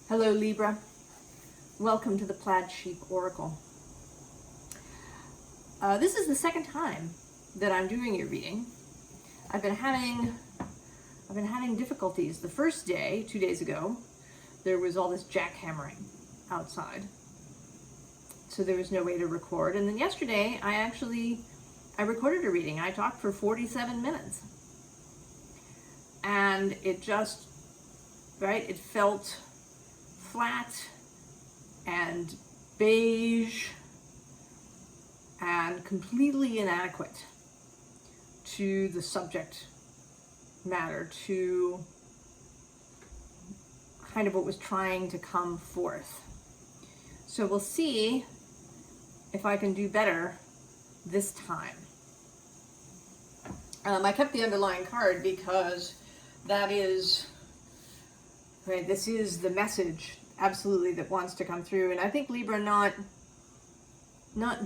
Hello Libra, welcome to the Plaid Oracle. This is the second time that I'm doing your reading. I've been having difficulties. The first day, 2 days ago, there was all this jackhammering outside, so there was no way to record. And then yesterday, I recorded a reading. I talked for 47 minutes, and it just, it felt flat and beige and completely inadequate to the subject matter, to kind of what was trying to come forth. So we'll see if I can do better this time. I kept the underlying card because that is, this is the message absolutely that wants to come through. And I think Libra, not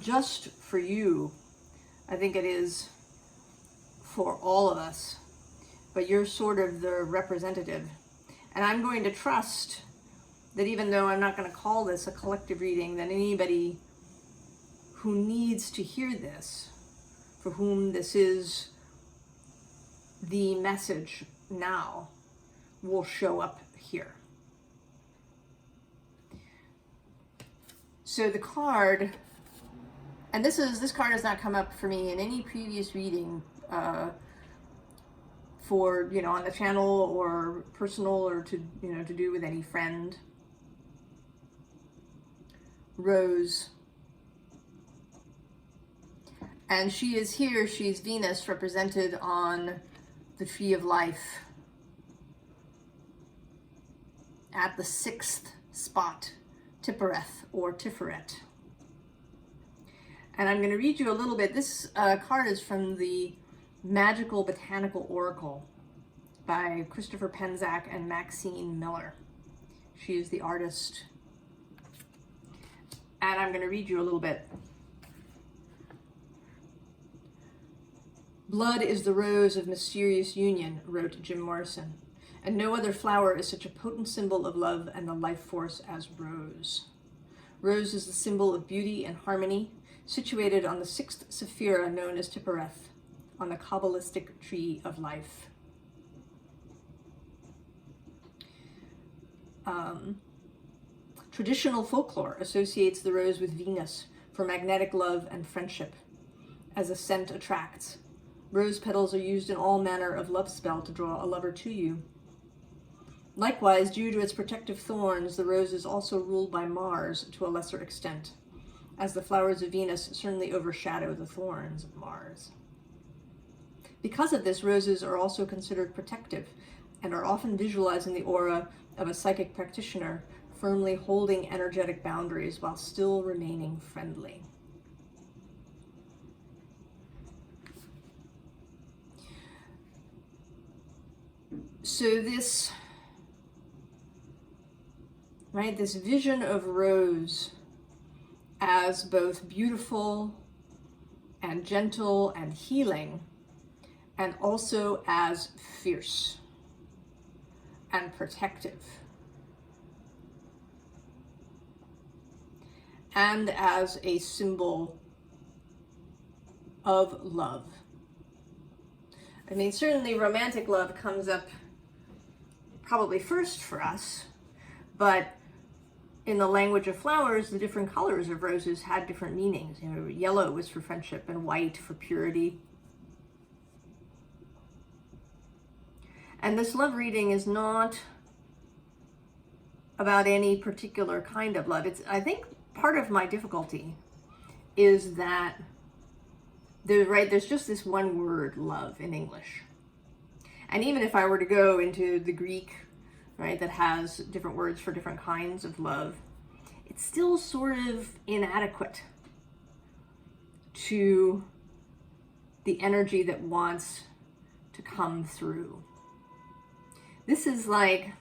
just for you, I think it is for all of us, but you're sort of the representative. And I'm going to trust that even though I'm not going to call this a collective reading, that anybody who needs to hear this, for whom this is the message now, will show up here. So the card, and this card has not come up for me in any previous reading for, on the channel or personal or to do with any friend. Rose. And she is here, she's Venus represented on the Tree of Life at the 6th spot, Tippereth or Tiferet. And I'm going to read you a little bit. This card is from the Magickal Botanical Oracle by Christopher Penczak and Maxine Miller. She is the artist. And I'm going to read you a little bit. "Blood is the rose of mysterious union," wrote Jim Morrison, "and no other flower is such a potent symbol of love and the life force as rose. Rose is the symbol of beauty and harmony, situated on the 6th Sephira known as Tippereth, on the Kabbalistic Tree of Life." Traditional folklore associates the rose with Venus for magnetic love and friendship, as a scent attracts. Rose petals are used in all manner of love spell to draw a lover to you. Likewise, due to its protective thorns, the rose is also ruled by Mars to a lesser extent, as the flowers of Venus certainly overshadow the thorns of Mars. Because of this, roses are also considered protective and are often visualized in the aura of a psychic practitioner, firmly holding energetic boundaries while still remaining friendly. So this vision of rose as both beautiful and gentle and healing, and also as fierce and protective, and as a symbol of love. I mean, certainly romantic love comes up probably first for us, but in the language of flowers, the different colors of roses had different meanings. Yellow was for friendship and white for purity. And this love reading is not about any particular kind of love. I think part of my difficulty is that there's just this one word, love, in English. And even if I were to go into the Greek, that has different words for different kinds of love, it's still sort of inadequate to the energy that wants to come through. This is like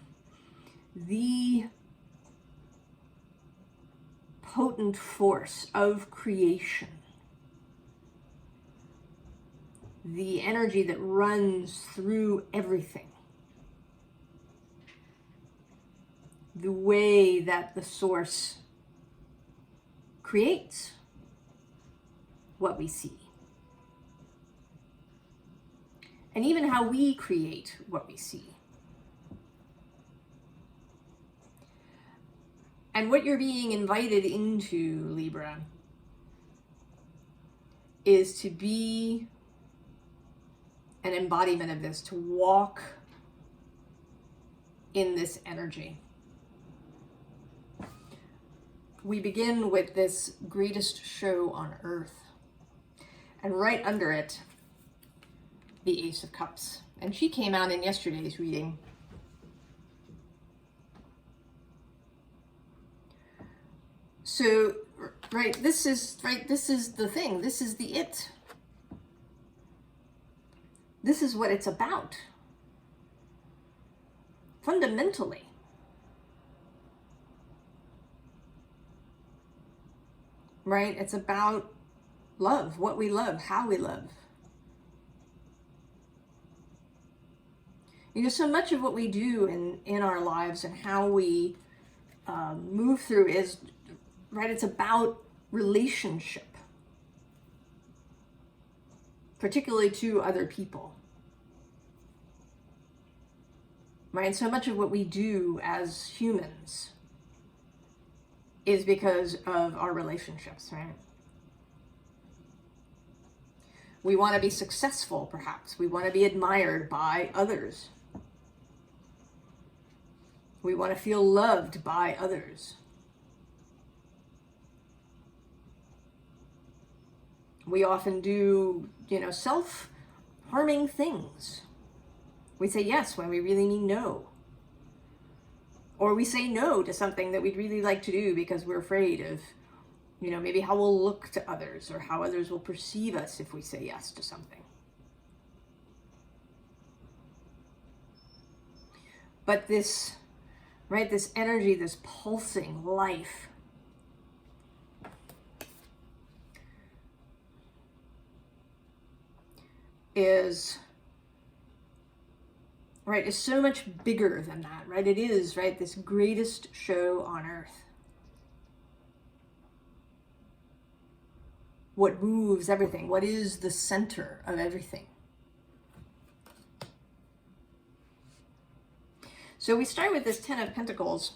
the potent force of creation, the energy that runs through everything. the way that the source creates what we see. And even how we create what we see. And what you're being invited into, Libra, is to be an embodiment of this, to walk in this energy. We begin with this greatest show on earth. And right under it, the Ace of Cups. And she came out in yesterday's reading. So, this is the thing. This is the it. This is what it's about. Fundamentally. Right? It's about love, what we love, how we love. You know, so much of what we do in our lives and how we move through is, right, it's about relationship, particularly to other people. Right? So much of what we do as humans is because of our relationships, right? We want to be successful, perhaps. We want to be admired by others. We want to feel loved by others. We often do, self-harming things. We say yes when we really mean no. Or we say no to something that we'd really like to do because we're afraid of, maybe how we'll look to others or how others will perceive us if we say yes to something. But this energy, this pulsing life, is so much bigger than that, right? It is, this greatest show on earth. What moves everything? What is the center of everything? So we start with this Ten of Pentacles.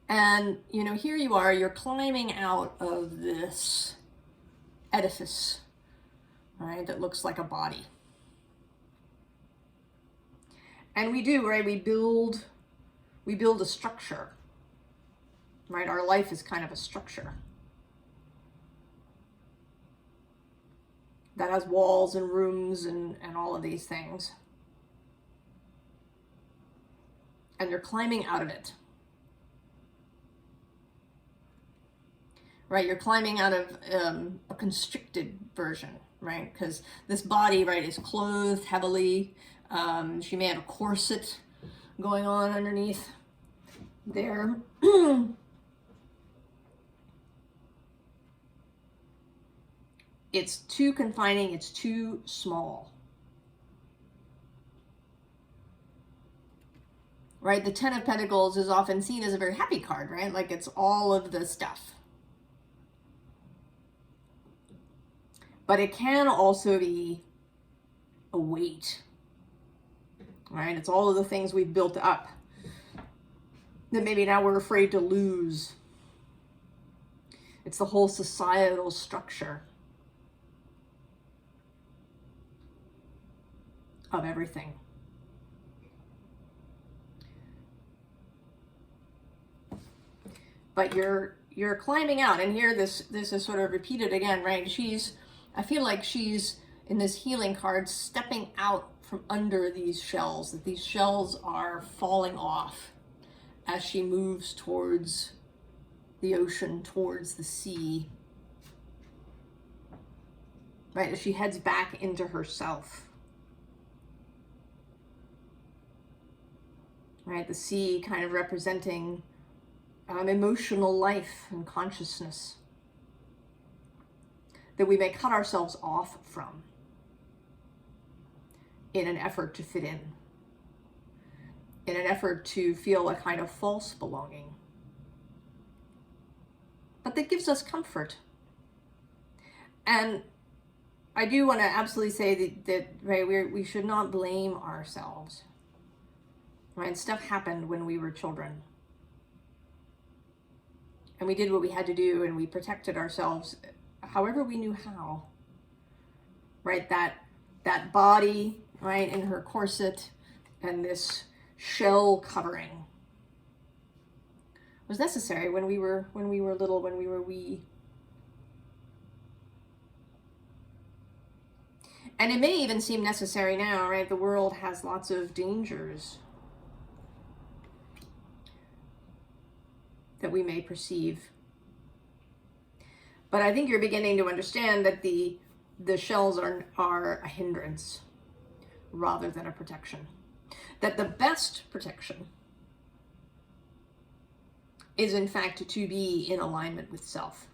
And, here you are, you're climbing out of this edifice, right, that looks like a body. And we do, right, we build a structure, right? Our life is kind of a structure that has walls and rooms and all of these things. And you're climbing out of it. Right, you're climbing out of a constricted version, right? Because this body, right, is clothed heavily. She may have a corset going on underneath there. It's too confining, it's too small. Right, the Ten of Pentacles is often seen as a very happy card, right? Like it's all of the stuff. But it can also be a weight, right? It's all of the things we've built up that maybe now we're afraid to lose. It's the whole societal structure of everything. But you're climbing out, and here this is sort of repeated again, right? I feel like she's, in this healing card, stepping out from under these shells, that these shells are falling off as she moves towards the ocean, towards the sea. Right, as she heads back into herself. Right, the sea kind of representing emotional life and consciousness that we may cut ourselves off from in an effort to fit in. in an effort to feel a kind of false belonging. But that gives us comfort. And I do want to absolutely say that right, we should not blame ourselves. Right? Stuff happened when we were children. And we did what we had to do, and we protected ourselves however we knew how. Right? That body, right, in her corset and this shell covering was necessary when we were little, when we were wee. And it may even seem necessary now, right? The world has lots of dangers that we may perceive. But I think you're beginning to understand that the shells are a hindrance rather than a protection. That the best protection is in fact to be in alignment with self.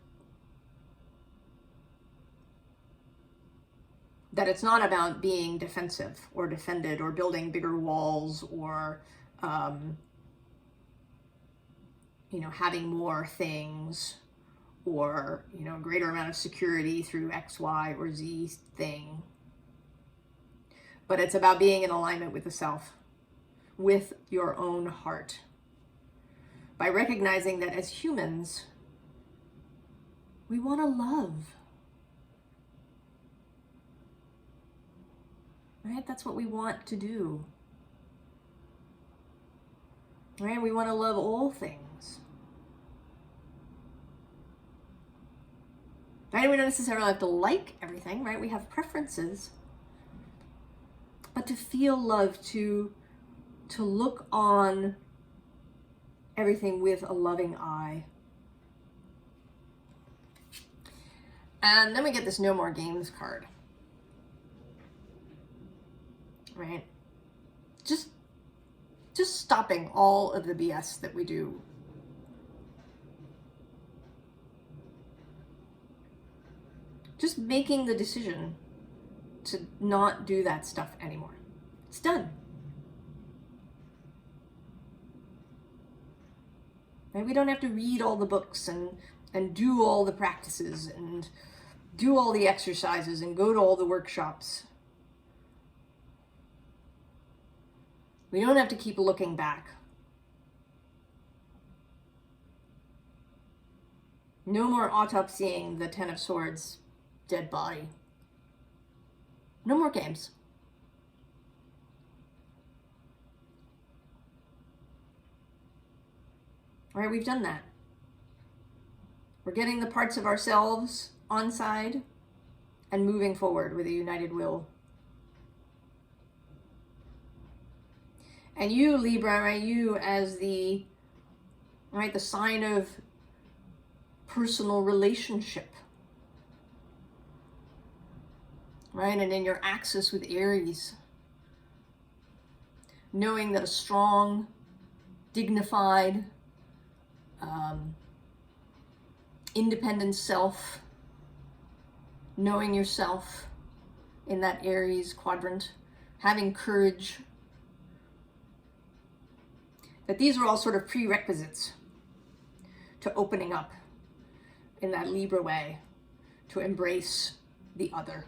That it's not about being defensive or defended or building bigger walls or, having more things or, a greater amount of security through X, Y, or Z thing. But it's about being in alignment with the self, with your own heart. By recognizing that as humans, we want to love. Right? That's what we want to do. Right? We want to love all things. Right? We don't necessarily have to like everything, right? We have preferences. But to feel love, to look on everything with a loving eye. And then we get this no more games card. Right? Just stopping all of the BS that we do. Just making the decision to not do that stuff anymore. It's done. Right? We don't have to read all the books and do all the practices and do all the exercises and go to all the workshops. We don't have to keep looking back. No more autopsying the Ten of Swords dead body. No more games. All right, we've done that. We're getting the parts of ourselves on side and moving forward with a united will. And you, Libra, right, you as the sign of personal relationship, right? And in your axis with Aries, knowing that a strong, dignified, independent self, knowing yourself in that Aries quadrant, having courage, that these are all sort of prerequisites to opening up in that Libra way, to embrace the other.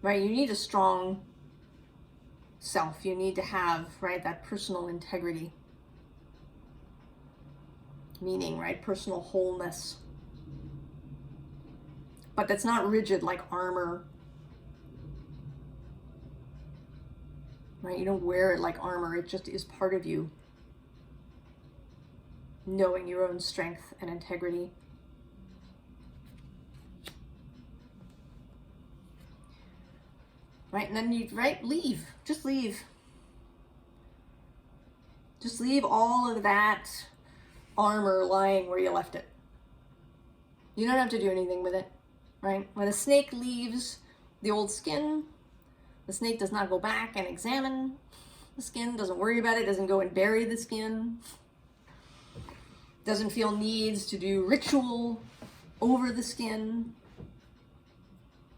Right? You need a strong self. You need to have, right, that personal integrity. Meaning, right, personal wholeness. But that's not rigid like armor. Right? You don't wear it like armor. It just is part of you. Knowing your own strength and integrity. Right? And then you, leave. Just leave. Just leave all of that armor lying where you left it. You don't have to do anything with it. Right? When a snake leaves the old skin, the snake does not go back and examine the skin, doesn't worry about it, doesn't go and bury the skin, doesn't feel needs to do ritual over the skin.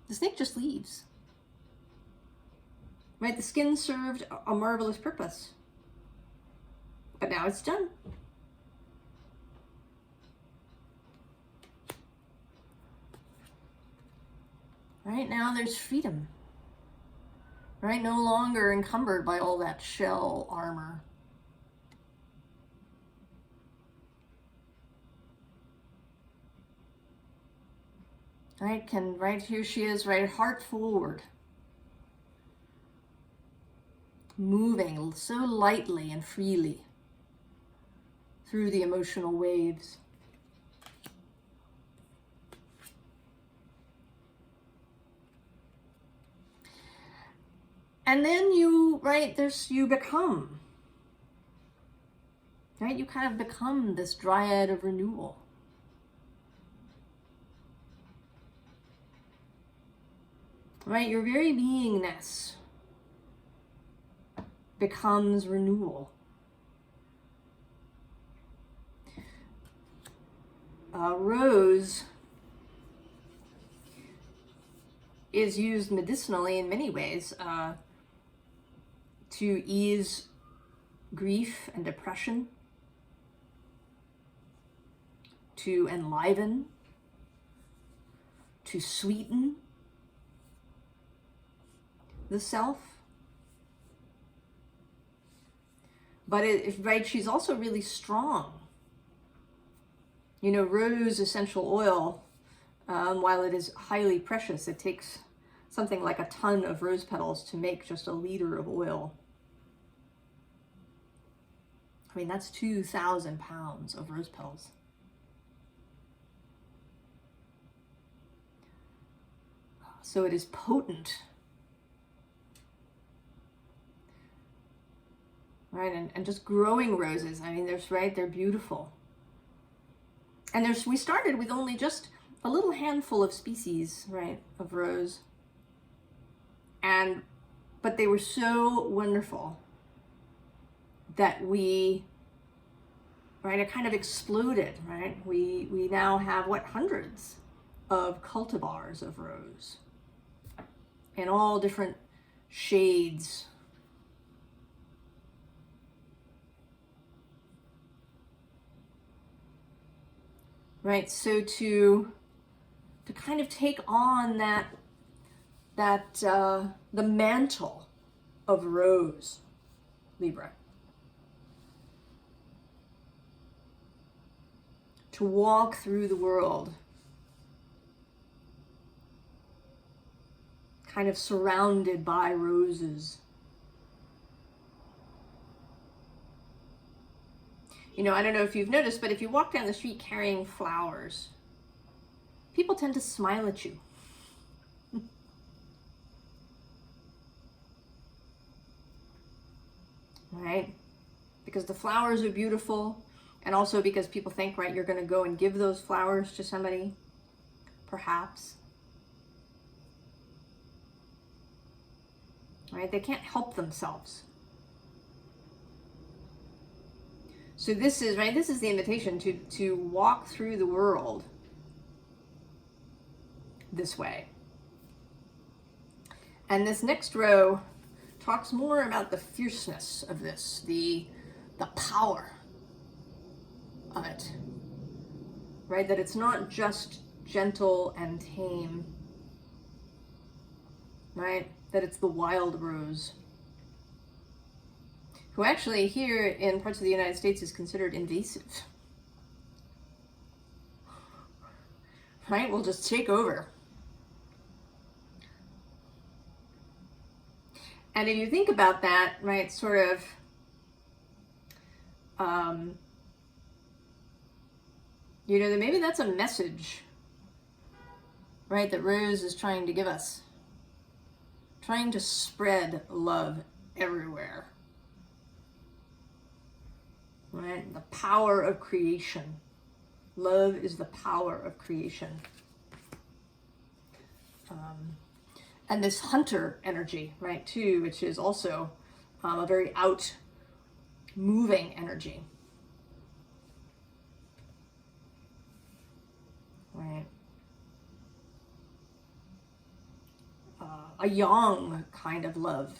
The snake just leaves. Right? The skin served a marvelous purpose. But now it's done. Right now there's freedom. Right? No longer encumbered by all that shell armor. Right? Right here she is, right? Heart forward. Moving so lightly and freely through the emotional waves. And then you, right, you become, right? You kind of become this dryad of renewal. Right? Your very beingness becomes renewal. Rose is used medicinally in many ways to ease grief and depression, to enliven, to sweeten the self. But right, she's also really strong. You know, rose essential oil, while it is highly precious, it takes something like a ton of rose petals to make just a liter of oil. I mean, that's 2,000 pounds of rose petals. So it is potent. Right, and just growing roses, I mean, they're beautiful. And we started with only just a little handful of species, right, of rose. But they were so wonderful that it kind of exploded, right? We now have, hundreds of cultivars of rose in all different shades. Right, so to kind of take on the mantle of rose, Libra. To walk through the world, kind of surrounded by roses. You know, I don't know if you've noticed, but if you walk down the street carrying flowers, people tend to smile at you. Right? Because the flowers are beautiful, and also because people think, right, you're going to go and give those flowers to somebody, perhaps. Right? They can't help themselves. So this is the invitation to walk through the world this way. And this next row talks more about the fierceness of this, the power of it. Right? That it's not just gentle and tame. Right? That it's the wild rose, who actually here in parts of the United States is considered invasive. Right? Will just take over. And if you think about that, right, sort of, you know, that maybe that's a message, right, that Rose is trying to give us. Trying to spread love everywhere. Right? The power of creation. Love is the power of creation. And this hunter energy, right, too, which is also a very out-moving energy. Right? A yang kind of love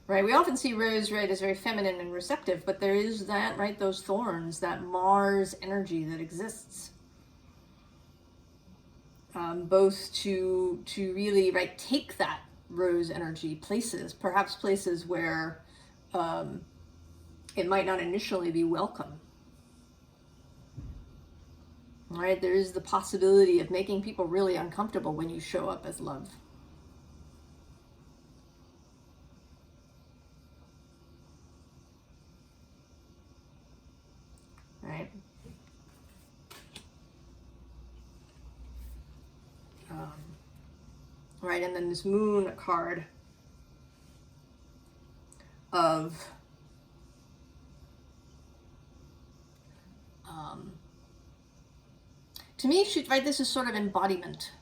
right? We often see rose, right, as very feminine and receptive, but there is that, right, those thorns, that Mars energy that exists. Both to really, right, take that rose energy places, perhaps places where it might not initially be welcome. Right? There is the possibility of making people really uncomfortable when you show up as love. Right? Right, and then this moon card of to me, right, this is sort of embodiment,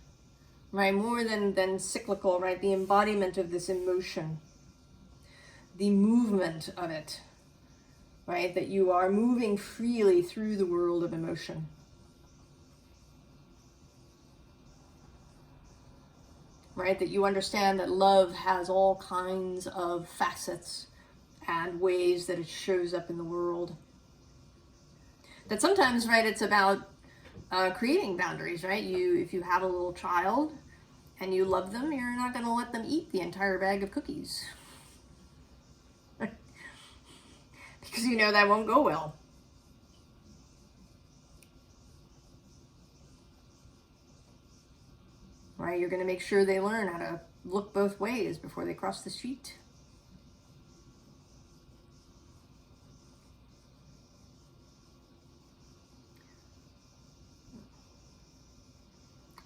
right? More than cyclical, right? The embodiment of this emotion, the movement of it, right? That you are moving freely through the world of emotion. Right? That you understand that love has all kinds of facets and ways that it shows up in the world. That sometimes, right, it's about creating boundaries, right? If you have a little child and you love them, you're not going to let them eat the entire bag of cookies. Because you know that won't go well. Right? You're going to make sure they learn how to look both ways before they cross the street.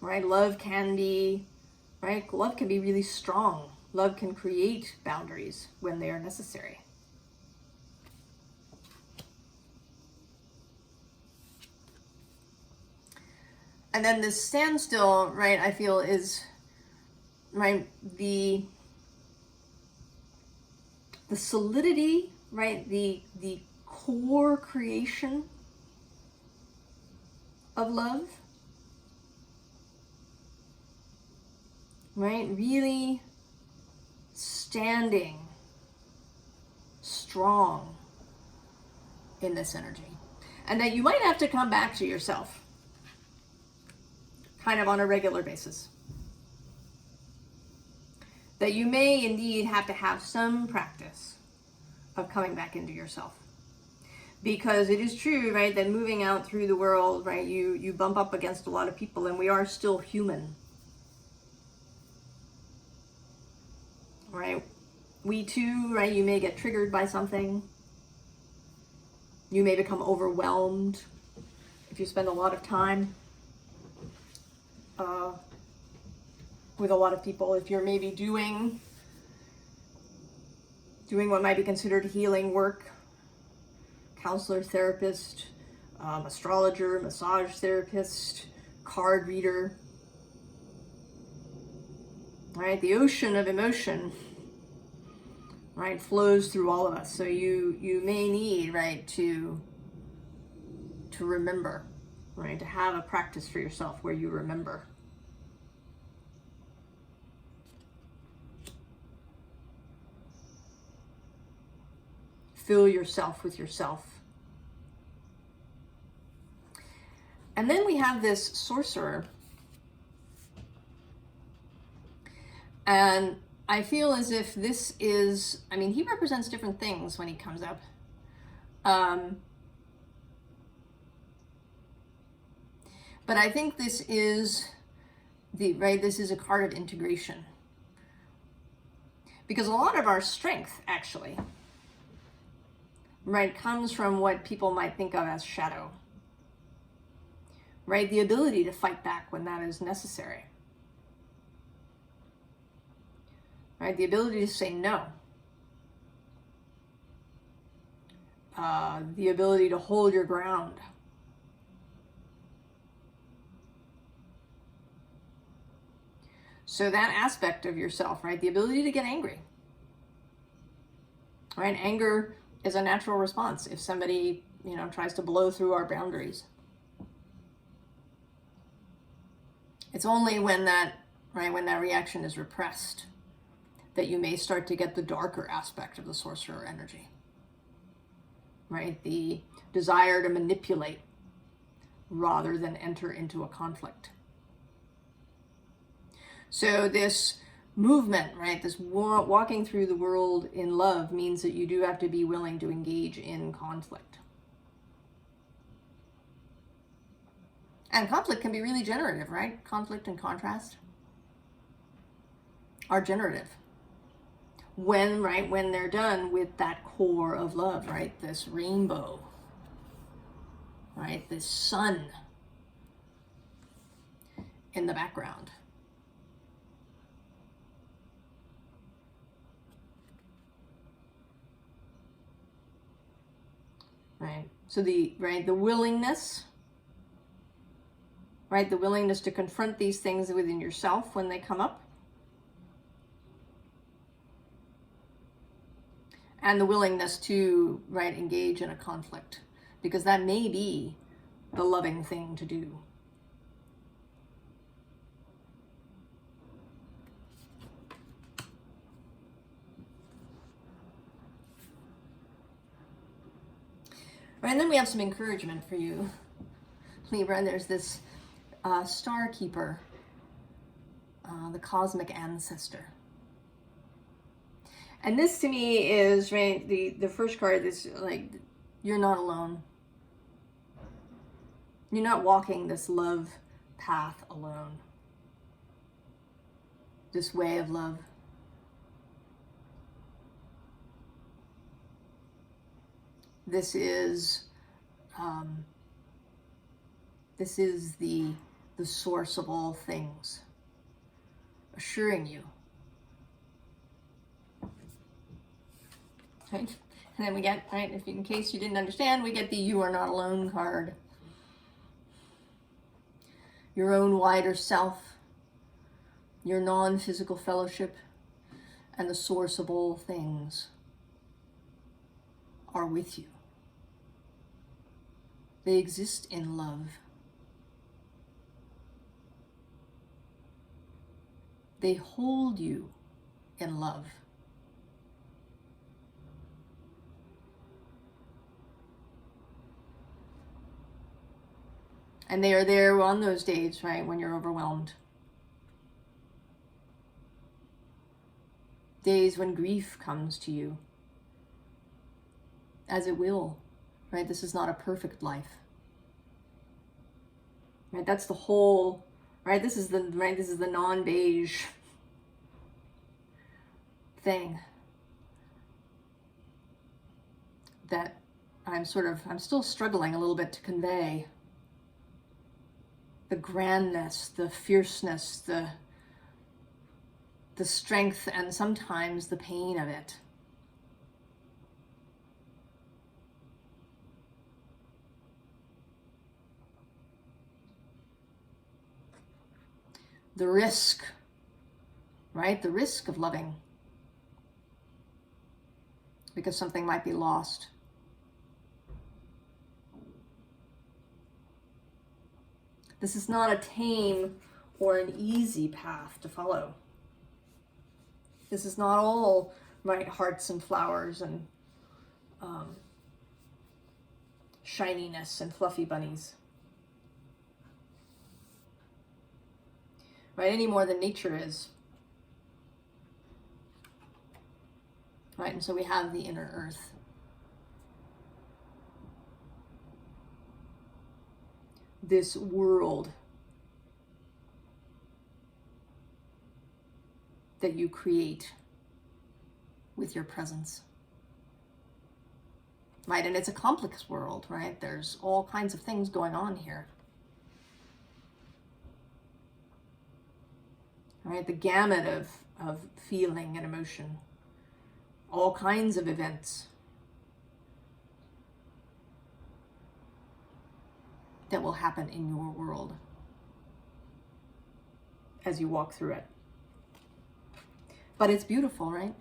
Right? Love can be really strong. Love can create boundaries when they are necessary. And then this standstill, right, I feel is, right, the solidity, right, the core creation of love, right, really standing strong in this energy. And that you might have to come back to yourself kind of on a regular basis. That you may indeed have to have some practice of coming back into yourself. Because it is true, right, that moving out through the world, right, you bump up against a lot of people, and we are still human. Right? We too, right, you may get triggered by something. You may become overwhelmed if you spend a lot of time with a lot of people. If you're maybe doing what might be considered healing work, counselor, therapist, astrologer, massage therapist, card reader, right? The ocean of emotion, right, flows through all of us. So you may need, right, to remember, right, to have a practice for yourself where you remember. Fill yourself with yourself. And then we have this sorcerer. And I feel as if this is, I mean, he represents different things when he comes up. But I think this is this is a card of integration. Because a lot of our strength, actually, right, comes from what people might think of as shadow. Right? The ability to fight back when that is necessary. Right? The ability to say no. The ability to hold your ground. So that aspect of yourself, right? The ability to get angry. Right? Anger is a natural response if somebody, tries to blow through our boundaries. It's only when that reaction is repressed that you may start to get the darker aspect of the sorcerer energy, right? The desire to manipulate rather than enter into a conflict. So this movement, right, this walking through the world in love means that you do have to be willing to engage in conflict. And conflict can be really generative, right? Conflict and contrast are generative. When they're done with that core of love, right? This rainbow, right? This sun in the background. Right? So the willingness, right? The willingness to confront these things within yourself when they come up. And the willingness to, right, engage in a conflict, because that may be the loving thing to do. Right, and then we have some encouragement for you, Libra. And there's this Starkeeper, the cosmic ancestor. And this to me is, right, the first card is like, you're not alone. You're not walking this love path alone. This way of love. This is the source of all things, assuring you. Right? And then we get, right, if in case you didn't understand, we get the You Are Not Alone card. Your own wider self, your non-physical fellowship, and the source of all things are with you. They exist in love. They hold you in love. And they are there on those days, right, when you're overwhelmed. Days when grief comes to you, as it will, right? This is not a perfect life. Right? That's the whole, right? This is the non-beige thing that I'm still struggling a little bit to convey. The grandness, the fierceness, the strength, and sometimes the pain of it. The risk, right? The risk of loving. Because something might be lost. This is not a tame or an easy path to follow. This is not all, right, hearts and flowers and shininess and fluffy bunnies. Right, any more than nature is. Right, and so we have the inner earth. This world that you create with your presence. Right, and it's a complex world, right? There's all kinds of things going on here. Right, the gamut of feeling and emotion. All kinds of events that will happen in your world as you walk through it. But it's beautiful, right?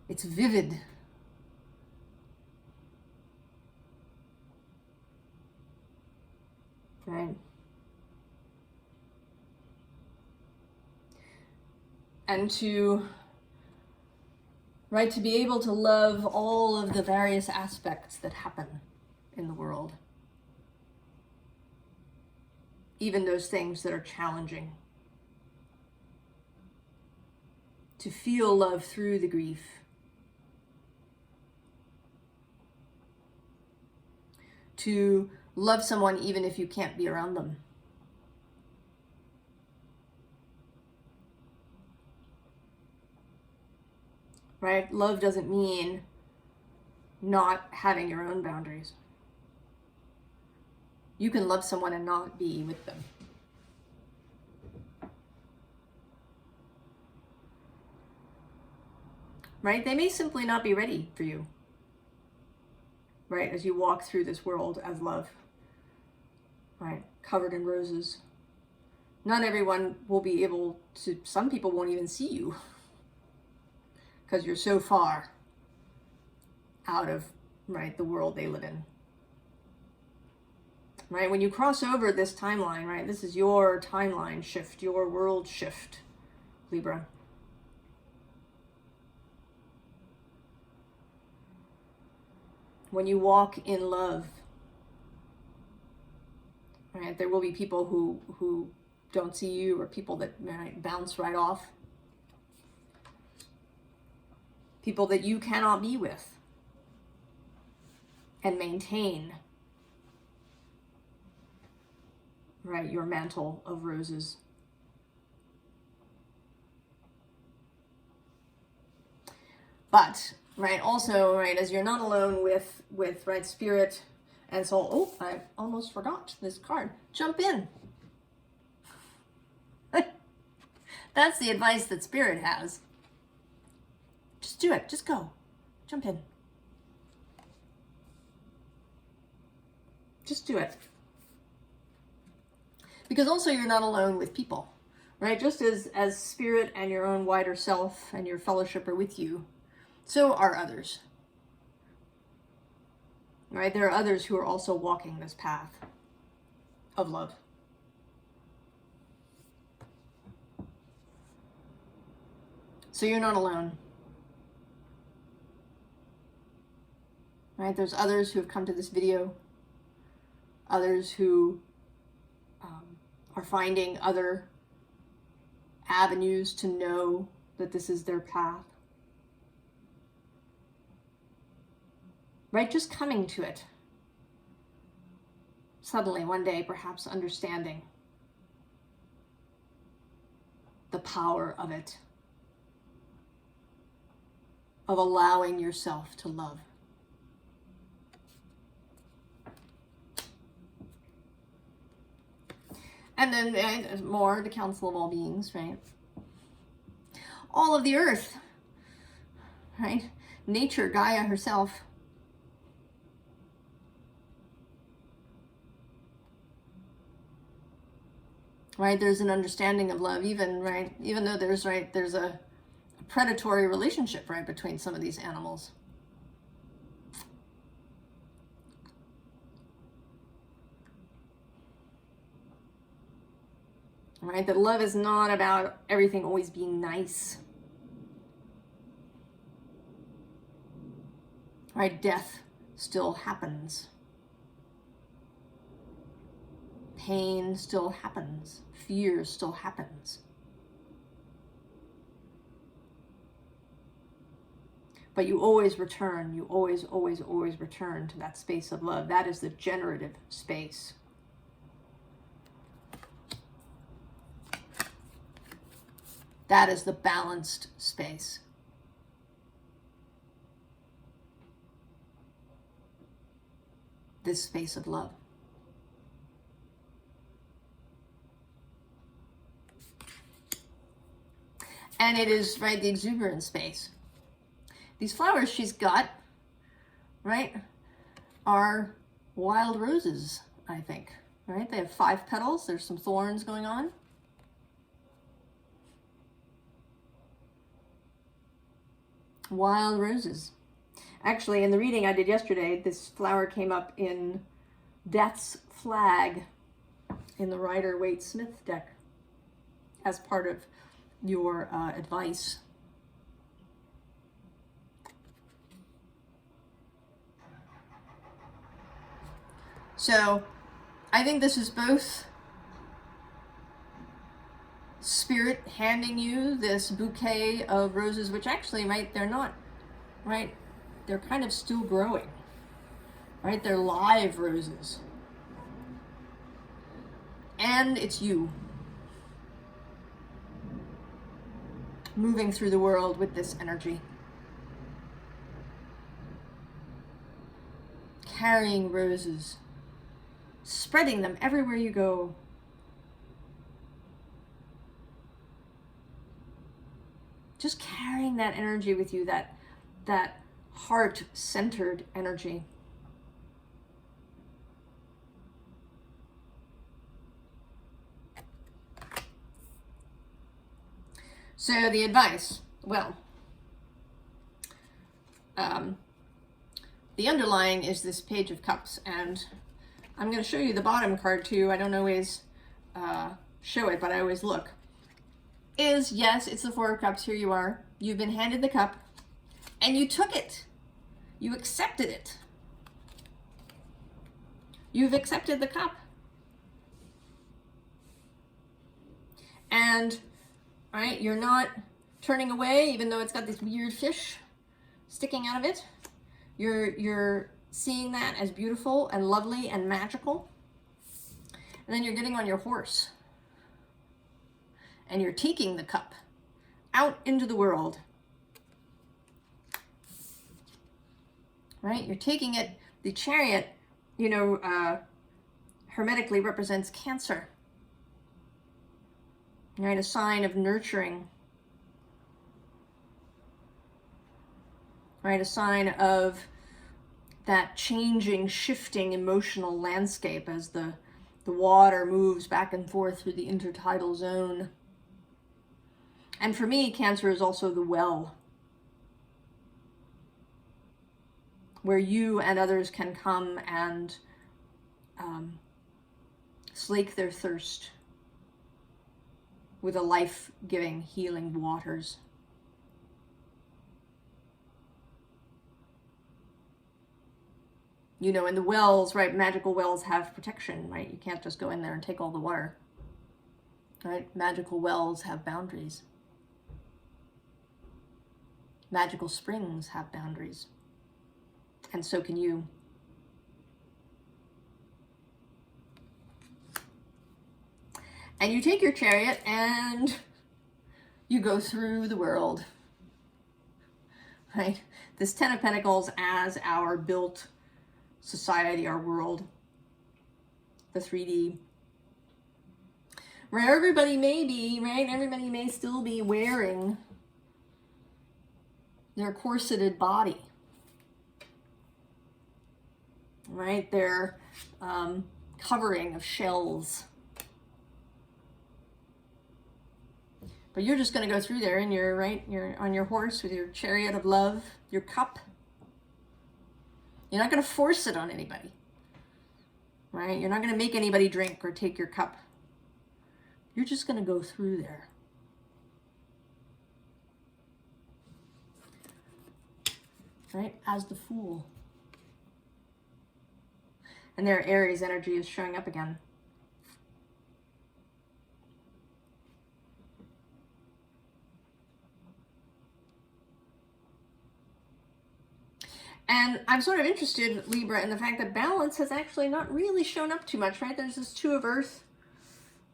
It's vivid. Right? and to, right, to be able to love all of the various aspects that happen in the world. Even those things that are challenging. To feel love through the grief. To love someone even if you can't be around them. Right? Love doesn't mean not having your own boundaries. You can love someone and not be with them. Right? They may simply not be ready for you. Right? As you walk through this world as love. Right? Covered in roses. Not everyone will be able to, some people won't even see you. Because you're so far out of, right, the world they live in. Right? When you cross over this timeline, right, this is your timeline shift, your world shift, Libra. When you walk in love, right, there will be people who don't see you, or people that might bounce right off. People that you cannot be with and maintain, right, your mantle of roses. But, right, also, right, as you're not alone with right, spirit and soul. Oh, I almost forgot this card. Jump in. That's the advice that spirit has. Just do it. Just go. Jump in. Just do it. Because also you're not alone with people, right? Just as spirit and your own wider self and your fellowship are with you, so are others. Right? There are others who are also walking this path of love. So you're not alone. Right? There's others who have come to this video, others who are finding other avenues to know that this is their path. Right? Just coming to it. Suddenly, one day, perhaps understanding the power of it, of allowing yourself to love. And then more, the Council of All Beings, right? All of the earth, right? Nature, Gaia herself. Right? There's an understanding of love, even, right? Even though there's a predatory relationship, right, between some of these animals. Right? That love is not about everything always being nice. Right? Death still happens. Pain still happens. Fear still happens. But you always return. You always, always, always return to that space of love. That is the generative space. That is the balanced space. This space of love. And it is, right, the exuberant space. These flowers she's got, right, are wild roses, I think, right? They have 5 petals. There's some thorns going on. Wild roses. Actually, in the reading I did yesterday, this flower came up in Death's Flag in the Rider-Waite-Smith deck as part of your advice. So I think this is both Spirit handing you this bouquet of roses, which actually, right, they're not, right, they're kind of still growing, right? They're live roses. And it's you moving through the world with this energy. Carrying roses, spreading them everywhere you go. Just carrying that energy with you, that heart-centered energy. So the advice, well, the underlying is this Page of Cups, and I'm going to show you the bottom card too. I don't always show it, but I always look. Yes, it's the Four of Cups. Here you are. You've been handed the cup, and you took it. You accepted it. You've accepted the cup. And, right, you're not turning away, even though it's got this weird fish sticking out of it. You're seeing that as beautiful and lovely and magical. And then you're getting on your horse. And you're taking the cup out into the world. Right? You're taking it. The Chariot, you know, hermetically represents Cancer. Right? A sign of nurturing. Right? A sign of that changing, shifting emotional landscape as the water moves back and forth through the intertidal zone. And for me, Cancer is also the well, where you and others can come and slake their thirst with a life-giving, healing waters. You know, in the wells, right, magical wells have protection, right? You can't just go in there and take all the water, right? Magical wells have boundaries. Magical springs have boundaries. And so can you. And you take your chariot and you go through the world, right? This Ten of Pentacles as our built society, our world, the 3D, where everybody may be, right? Everybody may still be wearing their corseted body, right? Their covering of shells. But you're just going to go through there and you're, right, you're on your horse with your chariot of love, your cup. You're not going to force it on anybody, right? You're not going to make anybody drink or take your cup. You're just going to go through there. Right? As the Fool. And there Aries energy is showing up again. And I'm sort of interested, Libra, in the fact that balance has actually not really shown up too much, right? There's this Two of Earth,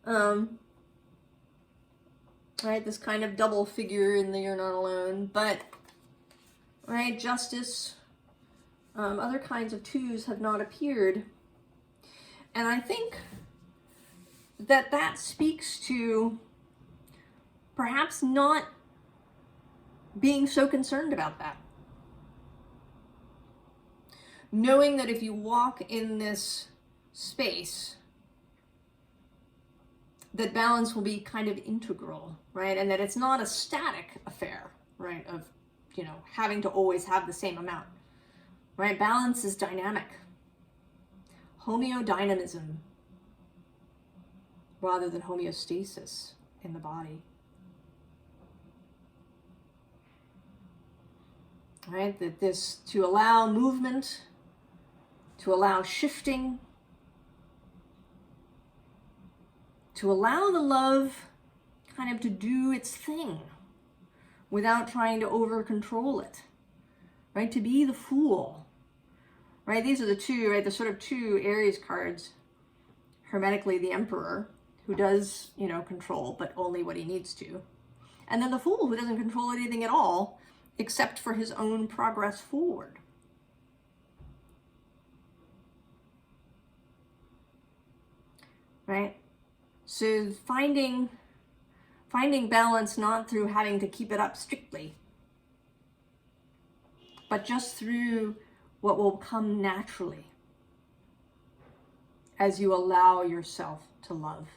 right? This kind of double figure in the You're Not Alone, but, right, Justice, other kinds of twos have not appeared. And I think that that speaks to perhaps not being so concerned about that. Knowing that if you walk in this space, that balance will be kind of integral, right? And that it's not a static affair, right? Of, you know, having to always have the same amount, right? Balance is dynamic. Homeodynamism rather than homeostasis in the body. right? That this, to allow movement, to allow shifting, to allow the love kind of to do its thing without trying to over control it, right? To be the fool, right? These are the two, right? The sort of two Aries cards. Hermetically, the Emperor, who does, you know, control, but only what he needs to. And then the Fool, who doesn't control anything at all, except for his own progress forward. Right? So finding balance not through having to keep it up strictly, but just through what will come naturally as you allow yourself to love.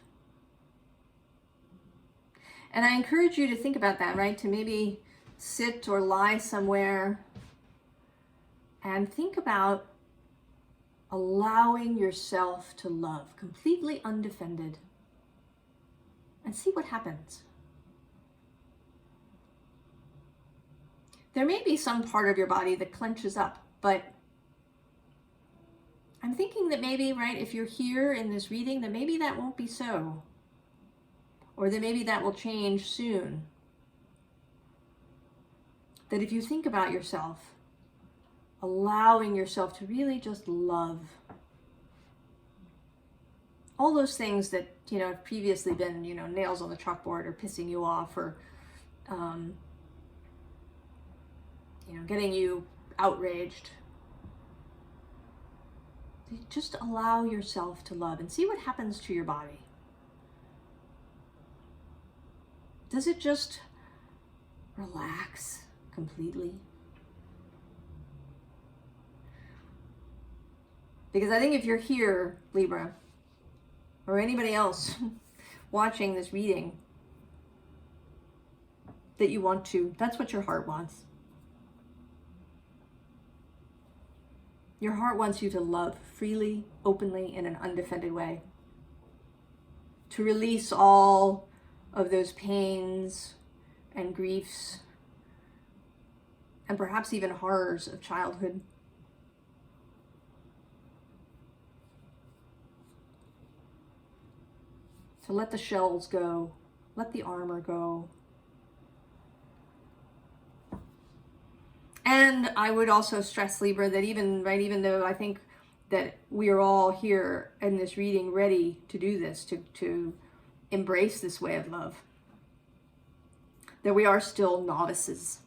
And I encourage you to think about that, right? To maybe sit or lie somewhere and think about allowing yourself to love, completely undefended, and see what happens. There may be some part of your body that clenches up, but I'm thinking that maybe, right, if you're here in this reading, that maybe that won't be so. Or that maybe that will change soon. That if you think about yourself, allowing yourself to really just love all those things that, you know, have previously been, you know, nails on the chalkboard or pissing you off or, you know, getting you outraged. Just allow yourself to love and see what happens to your body. Does it just relax completely? Because I think if you're here, Libra, or anybody else watching this reading, that you want to, that's what your heart wants. Your heart wants you to love freely, openly, in an undefended way. To release all of those pains and griefs and perhaps even horrors of childhood. To let the shells go, let the armor go. And I would also stress, Libra, that even though I think that we are all here in this reading ready to do this, to embrace this way of love, that we are still novices.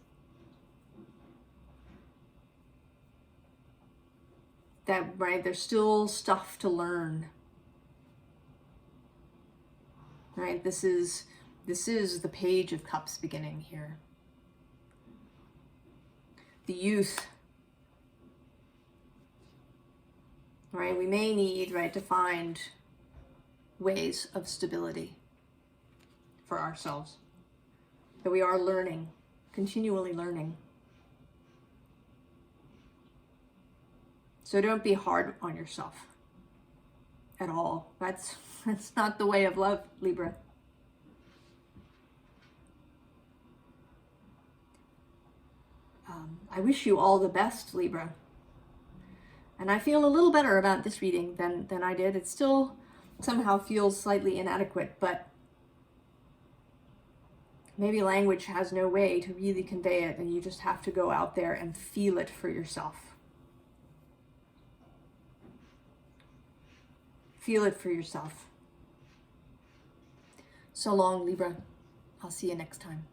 That, right, there's still stuff to learn. Right, this is the Page of Cups beginning here. The youth, right? We may need, right, to find ways of stability for ourselves. That we are learning, continually learning. So don't be hard on yourself at all. That's not the way of love, Libra. I wish you all the best, Libra. And I feel a little better about this reading than I did. It still somehow feels slightly inadequate, but maybe language has no way to really convey it, and you just have to go out there and feel it for yourself. Feel it for yourself. So long, Libra. I'll see you next time.